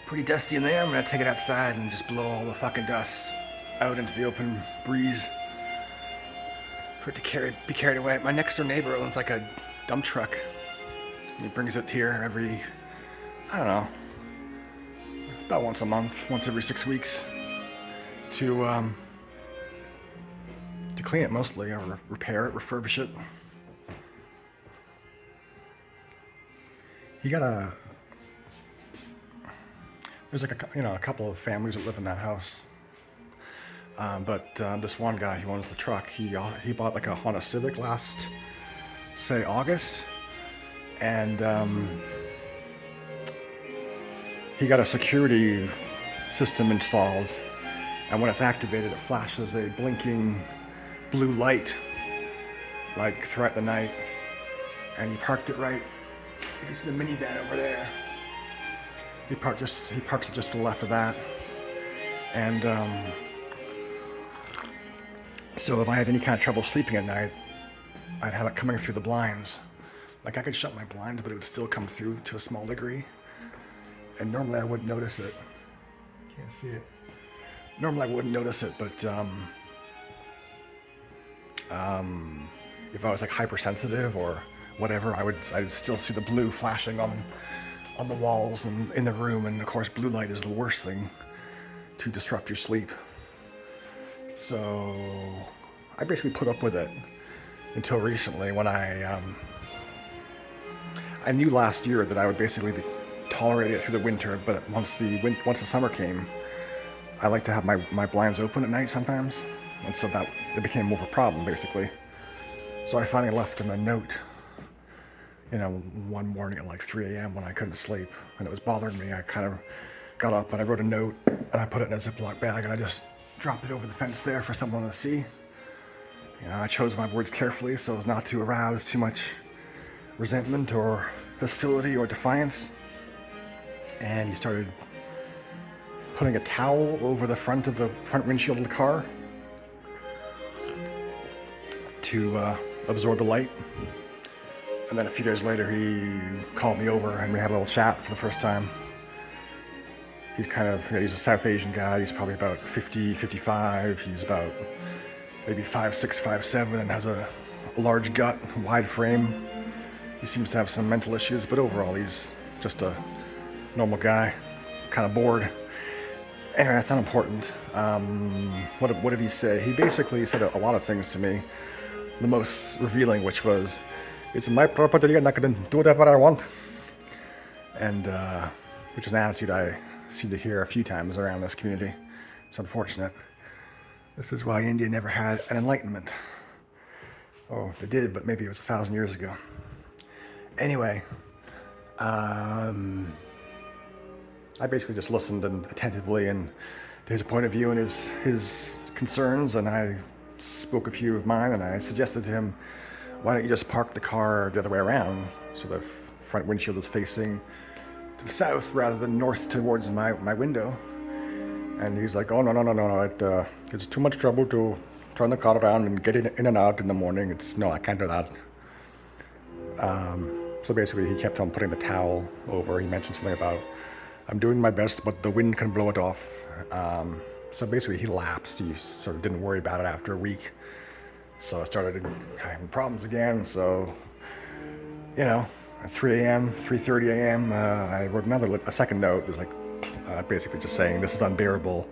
pretty dusty in there. I'm gonna take it outside and just blow all the fucking dust out into the open breeze for it to be carried away. My next door neighbor owns like a dump truck. He brings it here every, I don't know, about once a month, once every 6 weeks to clean it mostly, or repair it, refurbish it. He got there's like a couple of families that live in that house. But this one guy who owns the truck, he bought like a Honda Civic last, say, August, and he got a security system installed, and when it's activated, it flashes a blinking blue light, like throughout the night. And he parked it right. You can see the minivan over there. He parks it just to the left of that, and so if I have any kind of trouble sleeping at night, I'd have it coming through the blinds. Like I could shut my blinds, but it would still come through to a small degree. And normally I wouldn't notice it. Can't see it. Normally I wouldn't notice it, but if I was like hypersensitive or whatever, I'd still see the blue flashing on the walls and in the room. And of course, blue light is the worst thing to disrupt your sleep. So I basically put up with it until recently, when I knew last year that I would basically tolerate it through the winter, but once the summer came, I like to have my blinds open at night sometimes, and so that it became more of a problem basically. So I finally left him a note, one morning at like 3 a.m. when I couldn't sleep and it was bothering me. I kind of got up and I wrote a note and I put it in a Ziploc bag and I just dropped it over the fence there for someone to see. I chose my words carefully so as not to arouse too much resentment or hostility or defiance. And he started putting a towel over the front windshield of the car to absorb the light. And then a few days later, he called me over and we had a little chat for the first time. He's he's a South Asian guy. He's probably about 50, 55. He's about maybe 5'6", 5'7", and has a large gut, wide frame. He seems to have some mental issues, but overall he's just a normal guy, kind of bored. Anyway, that's not important. What did he say? He basically said a lot of things to me. The most revealing, which was, "It's my property and I can do whatever I want." And which is an attitude I seem to hear a few times around this community. It's unfortunate. This is why India never had an enlightenment. Oh, they did, but maybe it was 1,000 years ago. Anyway, I basically just listened attentively and to his point of view and his concerns, and I spoke a few of mine, and I suggested to him, why don't you just park the car the other way around so the front windshield is facing to the south rather than north towards my window. And he's like, oh, no, it's too much trouble to turn the car around and get in and out in the morning. No, I can't do that. So basically he kept on putting the towel over. He mentioned something about, I'm doing my best, but the wind can blow it off. So basically he lapsed. He sort of didn't worry about it after a week. So I started having problems again. So, at 3 a.m., 3:30 a.m., I wrote a second note. It was like basically just saying, this is unbearable.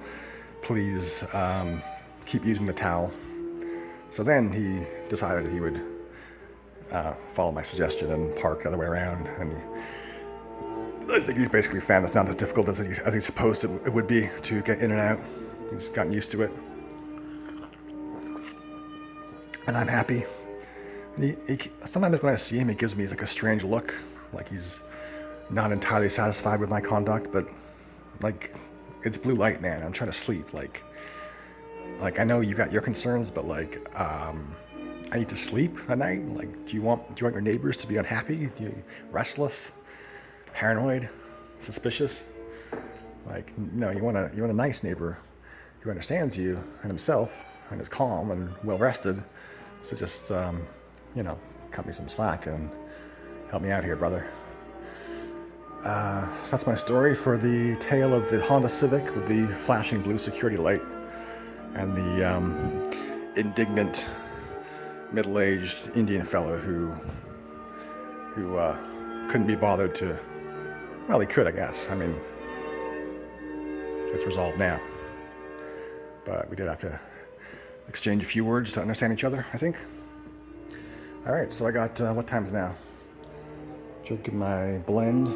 Please keep using the towel. So then he decided he would follow my suggestion and park the other way around. And I think he's basically found it's not as difficult as he's supposed it would be to get in and out. He's gotten used to it. And I'm happy. And he sometimes when I see him, he gives me like a strange look, like he's not entirely satisfied with my conduct, but like, it's blue light, man. I'm trying to sleep. Like I know you got your concerns, but like, I need to sleep at night. Like, do you want your neighbors to be unhappy? Restless, paranoid, suspicious? Like, no, you want a nice neighbor who understands you and himself and is calm and well rested. So just, cut me some slack and help me out here, brother. So that's my story for the tale of the Honda Civic with the flashing blue security light and the indignant middle-aged Indian fellow who couldn't be bothered to. Well, he could, I guess. I mean, it's resolved now, but we did have to exchange a few words to understand each other, I think. All right, so I got what time's now? Drinking my blend.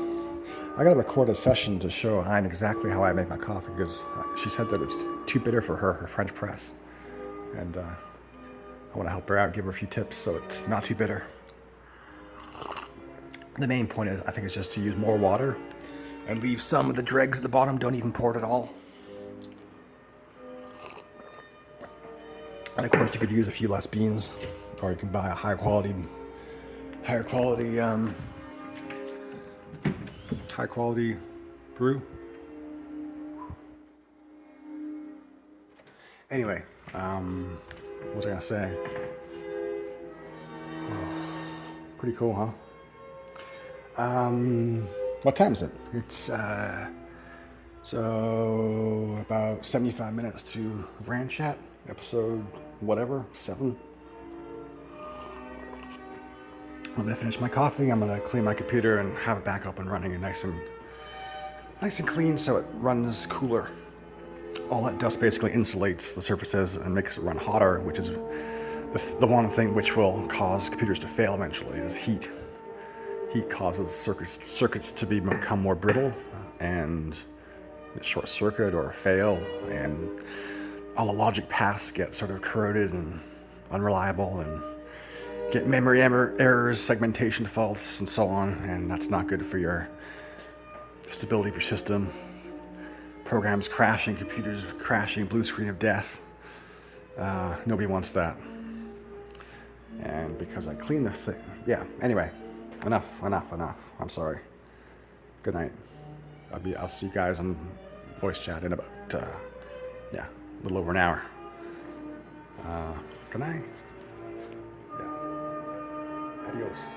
I gotta record a session to show Hein exactly how I make my coffee because she said that it's too bitter for her French press, and I want to help her out, give her a few tips so it's not too bitter. The main point is, I think, is just to use more water and leave some of the dregs at the bottom. Don't even pour it at all. And of course, you could use a few less beans, or you can buy a higher quality brew. Anyway, what was I gonna say? Oh, pretty cool, huh? What time is it? It's so about 75 minutes to VranChat, episode whatever, 7. I'm gonna finish my coffee. I'm gonna clean my computer and have it back up and running and nice and clean so it runs cooler. All that dust basically insulates the surfaces and makes it run hotter, which is the one thing which will cause computers to fail eventually is heat. Heat causes circuits to become more brittle and short circuit or fail, and all the logic paths get sort of corroded and unreliable and get memory errors, segmentation faults, and so on, and that's not good for your stability of your system. Programs crashing, computers crashing, blue screen of death. Nobody wants that. And because I cleaned the thing, yeah. Anyway, enough. I'm sorry. Good night. I'll see you guys on voice chat in about a little over an hour. Good night. Yeah. Adios.